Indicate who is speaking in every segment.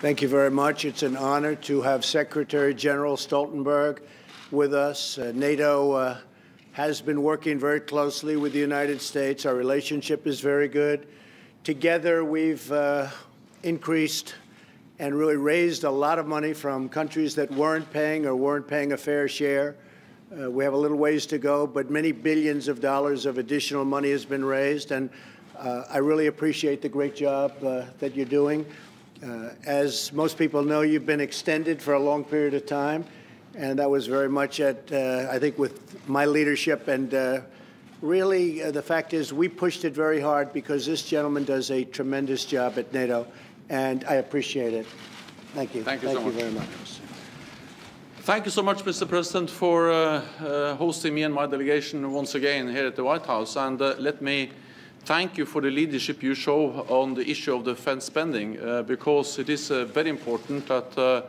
Speaker 1: Thank you very much. It's an honor to have Secretary General Stoltenberg with us. NATO has been working very closely with the United States. Our relationship is very good. Together, we've increased and really raised a lot of money from countries that weren't paying or weren't paying a fair share. We have a little ways to go, but many billions of dollars of additional money has been raised, and I really appreciate the great job that you're doing. As most people know, you've been extended for a long period of time, and that was very much at, I think, with my leadership. And really, the fact is, we pushed it very hard because this gentleman does a tremendous job at NATO, and I appreciate it. Thank you.
Speaker 2: Thank you so much.
Speaker 1: Very much.
Speaker 2: Thank you so much, Mr. President, for hosting me and my delegation once again here at the White House. And let me thank you for the leadership you show on the issue of defense spending, because it is very important that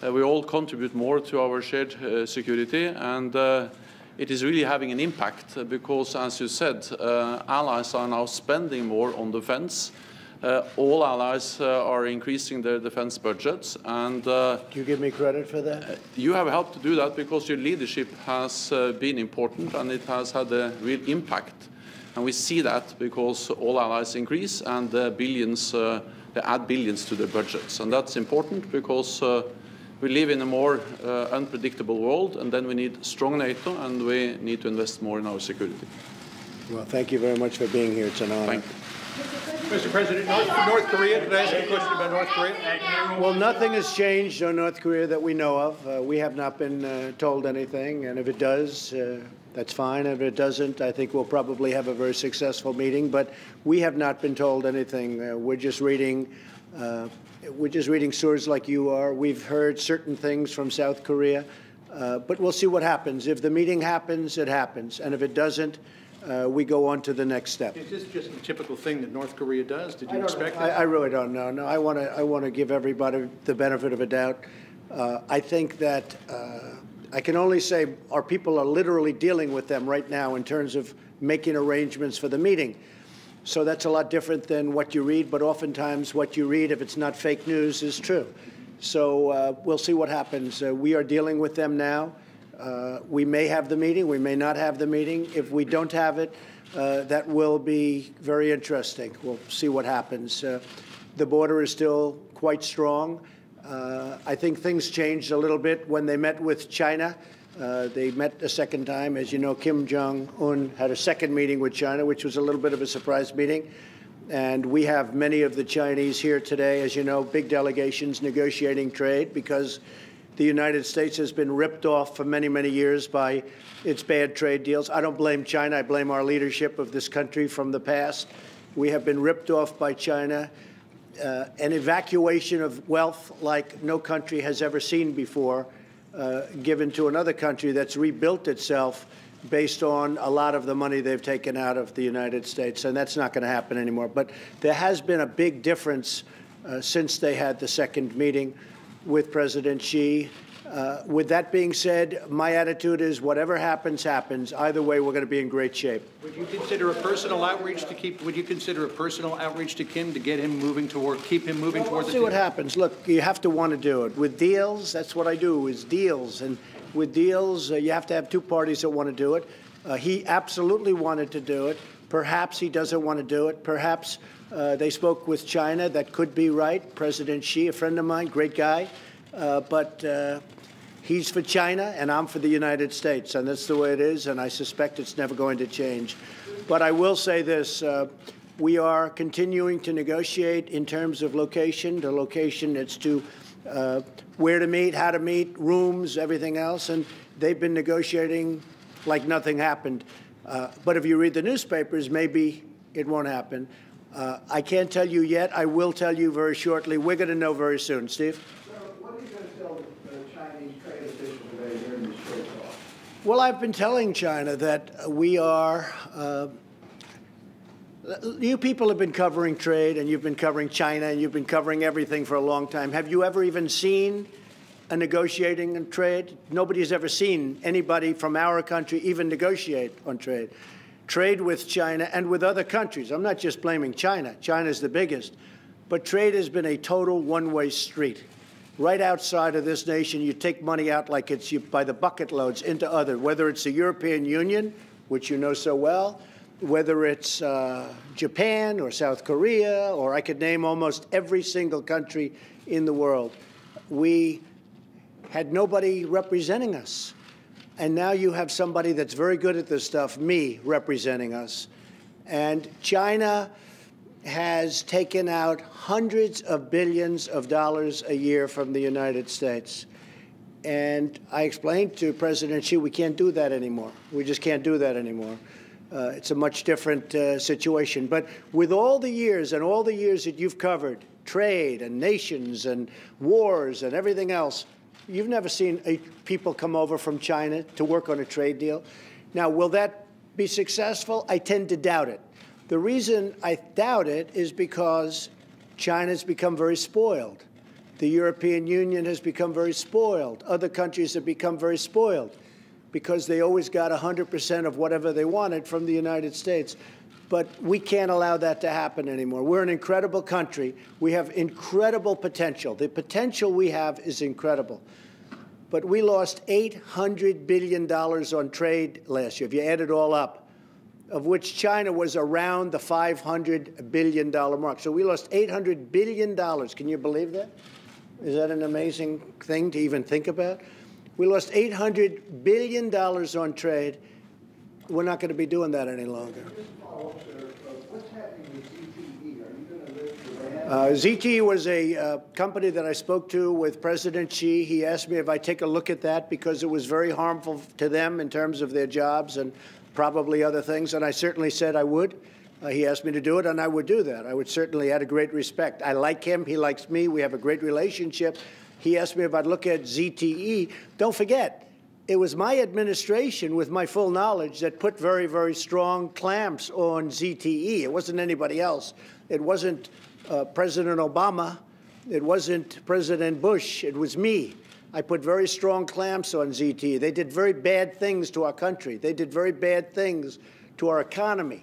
Speaker 2: we all contribute more to our shared security, and it is really having an impact because, as you said, allies are now spending more on defense. All allies are increasing their defense budgets, and
Speaker 1: do you give me credit for that?
Speaker 2: You have helped to do that because your leadership has been important, and it has had a real impact. And we see that because all allies increase and billions, they add billions to their budgets. And that's important because we live in a more unpredictable world, and then we need strong NATO, and we need to invest more in our security.
Speaker 1: Well, thank you very much for being here. It's an honor.
Speaker 2: Thank you.
Speaker 3: Mr. President, North Korea, could I ask you a question about North Korea?
Speaker 1: Well, nothing has changed on North Korea that we know of. We have not been told anything, and if it does, that's fine. If it doesn't, I think we'll probably have a very successful meeting. But we have not been told anything. We're just reading stories like you are. We've heard certain things from South Korea, but we'll see what happens. If the meeting happens, it happens, and if it doesn't, we go on to the next step.
Speaker 3: Is this just a typical thing that North Korea does? Did you expect that?
Speaker 1: I really don't know. No, I want to give everybody the benefit of a doubt. I think that I can only say our people are literally dealing with them right now in terms of making arrangements for the meeting. So that's a lot different than what you read, but oftentimes what you read, if it's not fake news, is true. So we'll see what happens. We are dealing with them now. We may have the meeting. We may not have the meeting. If we don't have it, that will be very interesting. We'll see what happens. The border is still quite strong. I think things changed a little bit when they met with China. They met a second time. As you know, Kim Jong-un had a second meeting with China, which was a little bit of a surprise meeting. And we have many of the Chinese here today, as you know, big delegations negotiating trade because the United States has been ripped off for many, many years by its bad trade deals. I don't blame China. I blame our leadership of this country from the past. We have been ripped off by China. An evacuation of wealth like no country has ever seen before, given to another country that's rebuilt itself based on a lot of the money they've taken out of the United States. And that's not going to happen anymore. But there has been a big difference since they had the second meeting with President Xi. With that being said, my attitude is whatever happens, happens. Either way, we're going to be in great shape.
Speaker 3: Would you consider a personal outreach to keep? Would you consider a personal outreach to Kim to get him moving toward, keep him moving toward the deal?
Speaker 1: We'll see what happens. Look, you have to want to do it. With deals, that's what I do, is deals. And with deals, you have to have two parties that want to do it. He absolutely wanted to do it. Perhaps he doesn't want to do it. Perhaps they spoke with China. That could be right. President Xi, a friend of mine, great guy. But he's for China, and I'm for the United States. And that's the way it is, and I suspect it's never going to change. But I will say this. We are continuing to negotiate in terms of location. The location, it's to where to meet, how to meet, rooms, everything else. And they've been negotiating like nothing happened. But if you read the newspapers, maybe it won't happen. I can't tell you yet. I will tell you very shortly. We're going to know very soon. Steve?
Speaker 4: So what are you going to tell the Chinese trade officials today during this trade talk?
Speaker 1: Well, I've been telling China that we are you people have been covering trade, and you've been covering China, and you've been covering everything for a long time. Have you ever even seen a negotiating on trade? Nobody's ever seen anybody from our country even negotiate on trade. Trade with China and with other countries. I'm not just blaming China. China's the biggest. but trade has been a total one-way street. Right outside of this nation, you take money out like it's by the bucket loads into other, whether it's the European Union, which you know so well, whether it's Japan or South Korea, or I could name almost every single country in the world. We had nobody representing us. And now you have somebody that's very good at this stuff, me, representing us. And China has taken out hundreds of billions of dollars a year from the United States. And I explained to President Xi, we can't do that anymore. We just can't do that anymore. It's a much different situation. But with all the years and all the years that you've covered, trade and nations and wars and everything else, you've never seen people come over from China to work on a trade deal. Now, will that be successful? I tend to doubt it. The reason I doubt it is because China's become very spoiled. The European Union has become very spoiled. Other countries have become very spoiled because they always got 100% of whatever they wanted from the United States. But we can't allow that to happen anymore. We're an incredible country. We have incredible potential. The potential we have is incredible. But we lost $800 billion on trade last year, if you add it all up, of which China was around the $500 billion mark. So we lost $800 billion. Can you believe that? Is that an amazing thing to even think about? We lost $800 billion on trade. We're not going to be doing that any longer.
Speaker 4: What's happening with ZTE? Are you going to live to
Speaker 1: ZTE was a company that I spoke to with President Xi. He asked me if I take a look at that because it was very harmful to them in terms of their jobs and probably other things, and I certainly said I would. He asked me to do it, and I would do that. I would certainly add a great respect. I like him. He likes me. We have a great relationship. He asked me if I'd look at ZTE. Don't forget, it was my administration, with my full knowledge, that put very, very strong clamps on ZTE. It wasn't anybody else. It wasn't President Obama. It wasn't President Bush. It was me. I put very strong clamps on ZTE. They did very bad things to our country. They did very bad things to our economy.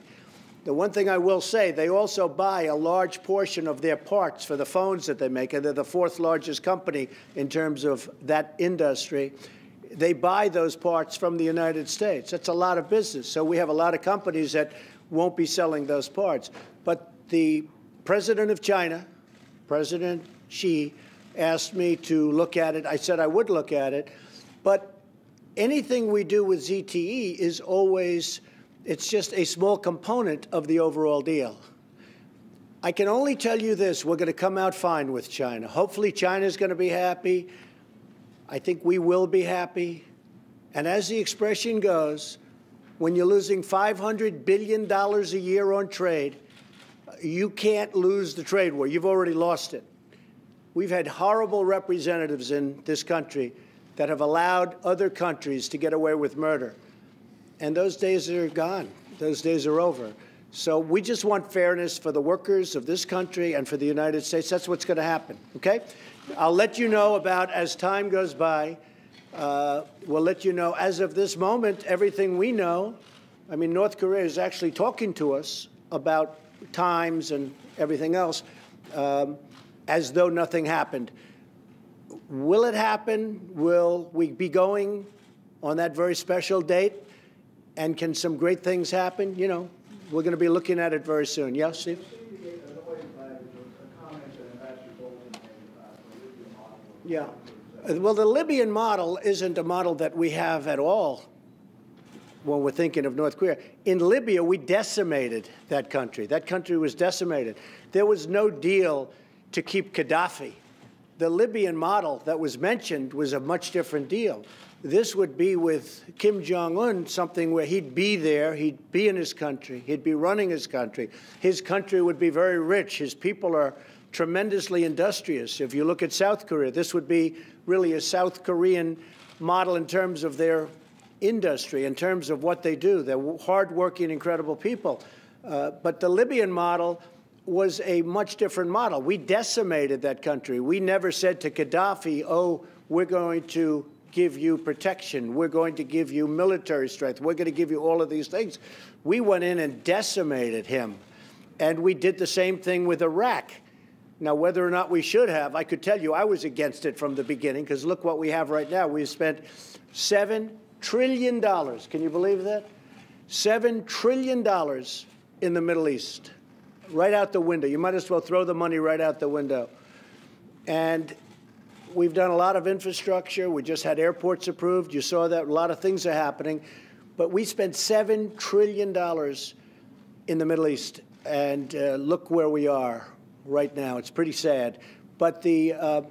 Speaker 1: The one thing I will say, they also buy a large portion of their parts for the phones that they make, and they're the fourth largest company in terms of that industry. They buy those parts from the United States. That's a lot of business. So we have a lot of companies that won't be selling those parts. But the president of China, President Xi, asked me to look at it. I said I would look at it. But anything we do with ZTE is always, it's just a small component of the overall deal. I can only tell you this, we're going to come out fine with China. Hopefully China's going to be happy. I think we will be happy. And as the expression goes, when you're losing $500 billion a year on trade, you can't lose the trade war. You've already lost it. We've had horrible representatives in this country that have allowed other countries to get away with murder. And those days are gone. Those days are over. So we just want fairness for the workers of this country and for the United States. That's what's going to happen, okay? I'll let you know about, as time goes by, we'll let you know. As of this moment, everything we know, I mean, North Korea is actually talking to us about times and everything else as though nothing happened. Will it happen? Will we be going on that very special date? And can some great things happen? You know, we're going to be looking at it very soon. Yes, Steve? Yeah. Well, the Libyan model isn't a model that we have at all when we're thinking of North Korea. In Libya, we decimated that country. That country was decimated. There was no deal to keep Gaddafi. The Libyan model that was mentioned was a much different deal. This would be with Kim Jong-un, something where he'd be there, he'd be in his country, he'd be running his country. His country would be very rich. His people are tremendously industrious. If you look at South Korea, this would be really a South Korean model in terms of their industry, in terms of what they do. They're hardworking, incredible people. But the Libyan model was a much different model. We decimated that country. We never said to Gaddafi, oh, we're going to give you protection. We're going to give you military strength. We're going to give you all of these things. We went in and decimated him. And we did the same thing with Iraq. Now, whether or not we should have, I could tell you I was against it from the beginning, because look what we have right now. We've spent $7 trillion. Can you believe that? $7 trillion in the Middle East, right out the window. You might as well throw the money right out the window. And we've done a lot of infrastructure. We just had airports approved. You saw that a lot of things are happening. But we spent $7 trillion in the Middle East. And look where we are right now. It's pretty sad. But the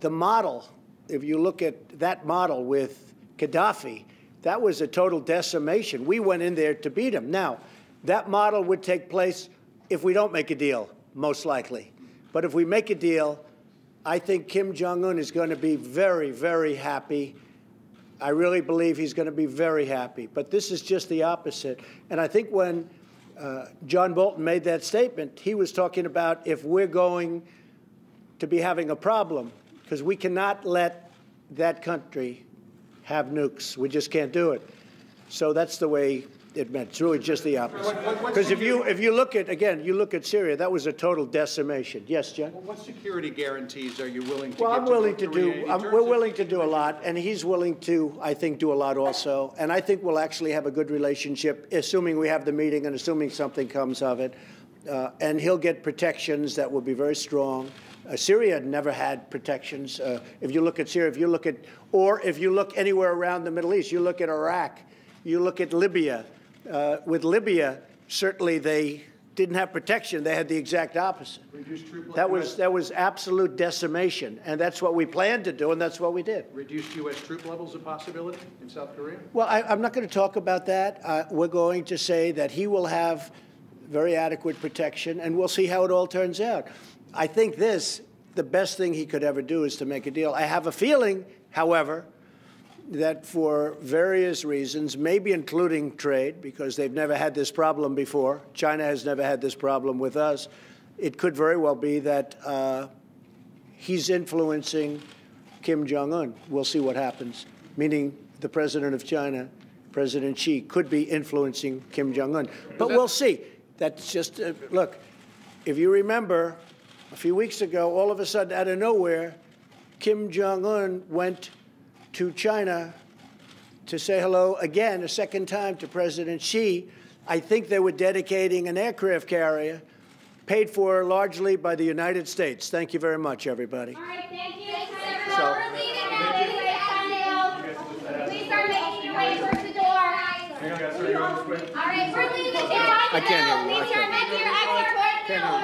Speaker 1: model, if you look at that model with Gaddafi, that was a total decimation. We went in there to beat him. Now, that model would take place if we don't make a deal, most likely. But if we make a deal, I think Kim Jong-un is going to be very, very happy. I really believe he's going to be very happy. But this is just the opposite. And I think when John Bolton made that statement, he was talking about if we're going to be having a problem, because we cannot let that country have nukes. We just can't do it. So that's the way it meant. It's really just the opposite. Because if you look at, again, you look at Syria, that was a total decimation. Yes, John?
Speaker 3: Well, what security guarantees are you willing to
Speaker 1: Well,
Speaker 3: give
Speaker 1: I'm
Speaker 3: to
Speaker 1: willing
Speaker 3: North
Speaker 1: to
Speaker 3: Korea
Speaker 1: do, we're willing to do a lot, and he's willing to, I think, do a lot also. And I think we'll actually have a good relationship, assuming we have the meeting and assuming something comes of it. And he'll get protections that will be very strong. Syria never had protections. If you look at Syria, if you look anywhere around the Middle East, you look at Iraq, you look at Libya. With Libya, certainly they didn't have protection. They had the exact opposite. That was absolute decimation, and that's what we planned to do, and that's what we did.
Speaker 3: Reduced U.S. troop levels a possibility in South Korea?
Speaker 1: Well, I'm not going to talk about that. We're going to say that he will have very adequate protection, and we'll see how it all turns out. I think the best thing he could ever do is to make a deal. I have a feeling, however, that for various reasons, maybe including trade, because they've never had this problem before, China has never had this problem with us, it could very well be that he's influencing Kim Jong-un. We'll see what happens, meaning the president of China, President Xi, could be influencing Kim Jong-un. But we'll see. That's just, look, if you remember, a few weeks ago, all of a sudden, out of nowhere, Kim Jong-un went to China to say hello again, a second time, to President Xi. I think they were dedicating an aircraft carrier paid for largely by the United States. Thank you very much, everybody.
Speaker 5: All right, thank you. We're leaving now. Please start making your way towards the door. All right, we're leaving. It's time to go. Please start making your exit towards the door.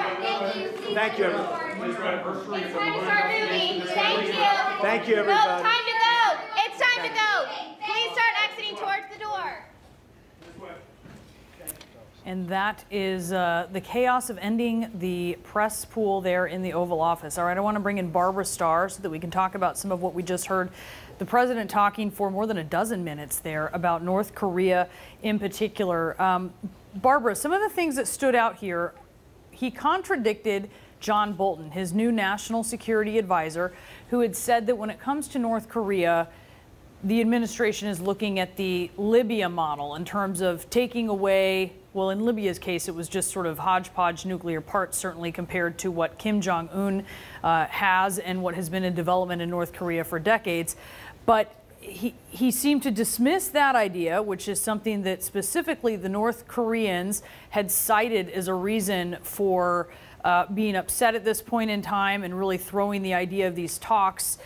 Speaker 1: Thank you, everybody.
Speaker 5: It's time to start moving. Thank you.
Speaker 1: Thank you, everybody.
Speaker 5: No, time to go. It's time to go. Please start exiting towards the door.
Speaker 6: And that is the chaos of ending the press pool there in the Oval Office. All right, I want to bring in Barbara Starr so that we can talk about some of what we just heard. The president talking for more than a dozen minutes there about North Korea in particular. Barbara, some of the things that stood out here, he contradicted John Bolton, his new national security advisor, who had said that when it comes to North Korea, the administration is looking at the Libya model in terms of taking away, well, in Libya's case, it was just sort of hodgepodge nuclear parts, certainly compared to what Kim Jong-un has and what has been in development in North Korea for decades. But he seemed to dismiss that idea, which is something that specifically the North Koreans had cited as a reason for being upset at this point in time and really throwing the idea of these talks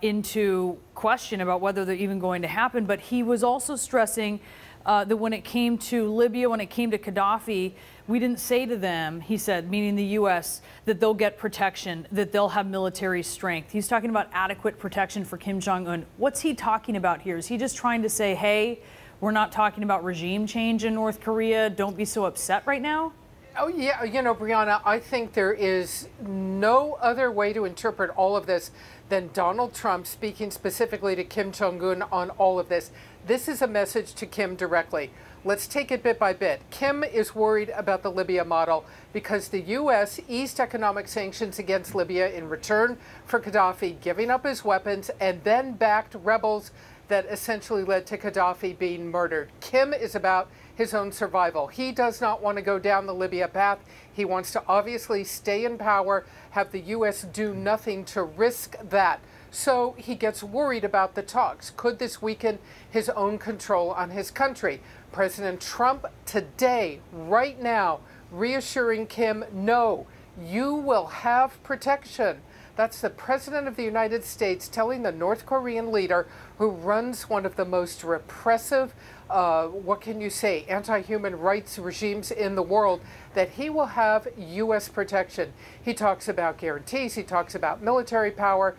Speaker 6: into question about whether they're even going to happen. But he was also stressing that when it came to Libya, when it came to Gaddafi, we didn't say to them, he said, meaning the U.S., that they'll get protection, that they'll have military strength. He's talking about adequate protection for Kim Jong-un. What's he talking about here? Is he just trying to say, hey, we're not talking about regime change in North Korea, don't be so upset right now?
Speaker 7: Oh, yeah, you know, Brianna, I think there is no other way to interpret all of this than Donald Trump speaking specifically to Kim Jong-un on all of this. This is a message to Kim directly. Let's take it bit by bit. Kim is worried about the Libya model because the U.S. eased economic sanctions against Libya in return for Gaddafi giving up his weapons and then backed rebels that essentially led to Gaddafi being murdered. Kim is about his own survival. He does not want to go down the Libya path. He wants to obviously stay in power, have the U.S. do nothing to risk that. So he gets worried about the talks. Could this weaken his own control on his country? President Trump today, right now, reassuring Kim, no, you will have protection. That's the President of the United States telling the North Korean leader, who runs one of the most repressive, what can you say, anti-human rights regimes in the world, that he will have U.S. protection. He talks about guarantees. He talks about military power.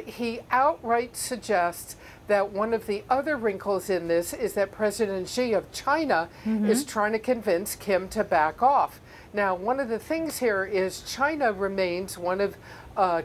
Speaker 7: He outright suggests that one of the other wrinkles in this is that President Xi of China is trying to convince Kim to back off. Now, one of the things here is China remains one of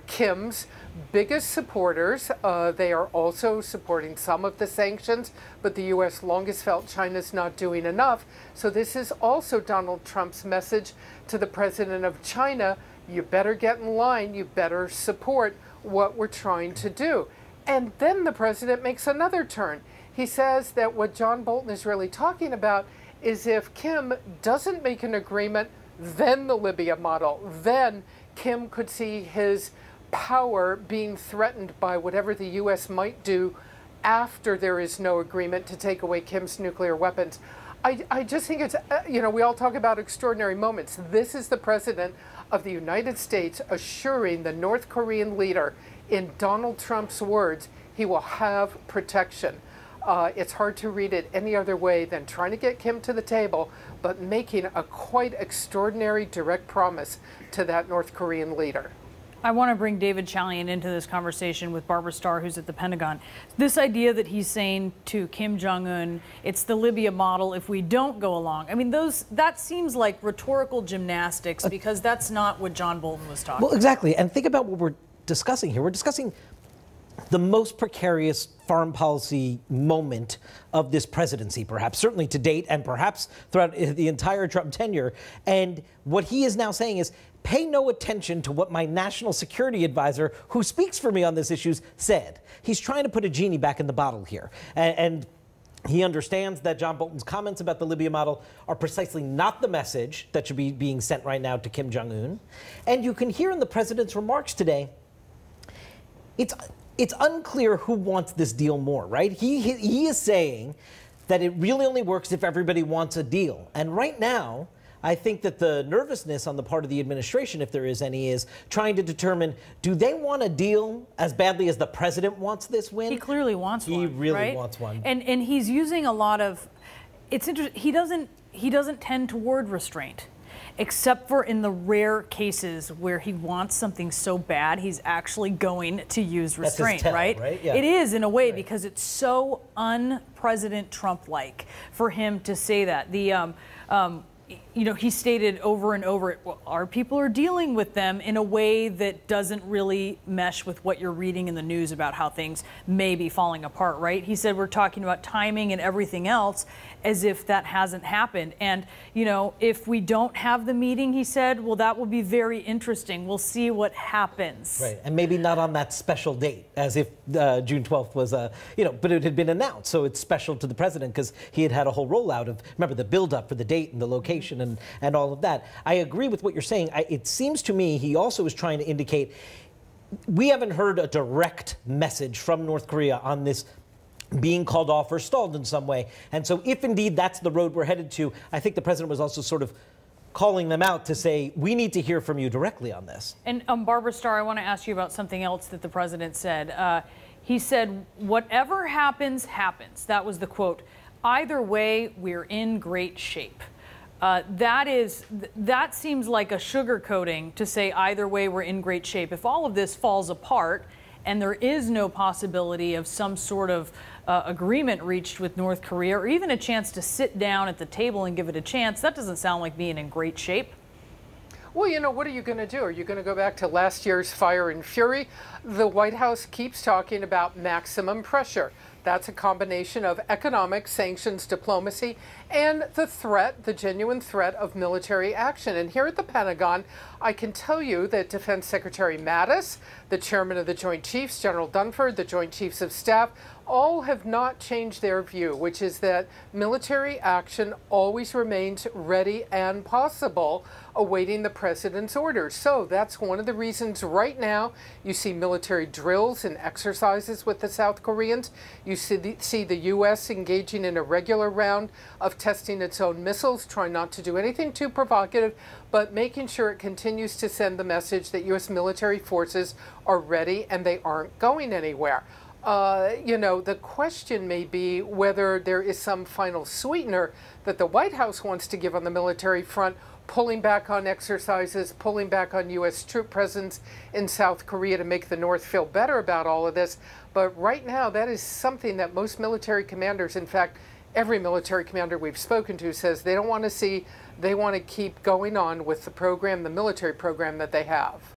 Speaker 7: Kim's biggest supporters. They are also supporting some of the sanctions, but the U.S. longest felt China's not doing enough. So this is also Donald Trump's message to the president of China. You better get in line. You better support what we're trying to do. And then the president makes another turn. He says that what John Bolton is really talking about is if Kim doesn't make an agreement, then the Libya model, then Kim could see his power being threatened by whatever the U.S. might do after there is no agreement to take away Kim's nuclear weapons. I just think it's, you know, we all talk about extraordinary moments. This is the President of the United States assuring the North Korean leader, in Donald Trump's words, he will have protection. It's hard to read it any other way than trying to get Kim to the table, but making a quite extraordinary direct promise to that North Korean leader.
Speaker 6: I want to bring David Chalian into this conversation with Barbara Starr, who's at the Pentagon. This idea that he's saying to Kim Jong-un, it's the Libya model if we don't go along. I mean, that seems like rhetorical gymnastics, because that's not what John Bolton was talking about.
Speaker 8: Well, exactly. And think about what we're discussing here. We're discussing the most precarious foreign policy moment of this presidency, perhaps, certainly to date, and perhaps throughout the entire Trump tenure. And what he is now saying is, pay no attention to what my national security advisor, who speaks for me on these issues, said. He's trying to put a genie back in the bottle here. And he understands that John Bolton's comments about the Libya model are precisely not the message that should be being sent right now to Kim Jong-un. And you can hear in the president's remarks today, it's unclear who wants this deal more, right? He is saying that it really only works if everybody wants a deal. And right now, I think that the nervousness on the part of the administration, if there is any, is trying to determine, do they want a deal as badly as the president wants this win?
Speaker 6: He clearly wants one.
Speaker 8: He really
Speaker 6: right?
Speaker 8: wants one.
Speaker 6: And he's using a lot of, it's interesting, he doesn't tend toward restraint, except for in the rare cases where he wants something so bad, he's actually going to use restraint, right?
Speaker 8: Yeah.
Speaker 6: It is, in a way, because it's so un-President Trump-like for him to say that. You know, he stated over and over, well, our people are dealing with them in a way that doesn't really mesh with what you're reading in the news about how things may be falling apart, right? He said we're talking about timing and everything else as if that hasn't happened. And, you know, if we don't have the meeting, he said, well, that will be very interesting. We'll see what happens.
Speaker 8: Right, and maybe not on that special date, as if June 12th was, you know, but it had been announced, so it's special to the president because he had had a whole rollout of, remember, the build-up for the date and the location and all of that. I agree with what you're saying. It seems to me he also is trying to indicate we haven't heard a direct message from North Korea on this being called off or stalled in some way. And so if indeed that's the road we're headed to, I think the president was also sort of calling them out to say, we need to hear from you directly on this.
Speaker 6: And Barbara Starr, I want to ask you about something else that the president said. He said, whatever happens, happens. That was the quote. Either way, we're in great shape. That seems like a sugarcoating to say either way we're in great shape. If all of this falls apart and there is no possibility of some sort of agreement reached with North Korea, or even a chance to sit down at the table and give it a chance, that doesn't sound like being in great shape.
Speaker 7: Well, you know, what are you going to do? Are you going to go back to last year's fire and fury? The White House keeps talking about maximum pressure. That's a combination of economic sanctions, diplomacy, and the threat, the genuine threat of military action. And here at the Pentagon, I can tell you that Defense Secretary Mattis, the chairman of the Joint Chiefs, General Dunford, the Joint Chiefs of Staff, all have not changed their view, which is that military action always remains ready and possible, awaiting the president's orders. So that's one of the reasons right now you see military drills and exercises with the South Koreans. You see the U.S. engaging in a regular round of testing its own missiles, trying not to do anything too provocative, but making sure it continues to send the message that U.S. military forces are ready and they aren't going anywhere. You know, the question may be whether there is some final sweetener that the White House wants to give on the military front, pulling back on exercises, pulling back on U.S. troop presence in South Korea to make the North feel better about all of this. But right now, that is something that most military commanders, in fact, every military commander we've spoken to says they don't want to see. They want to keep going on with the program, the military program that they have.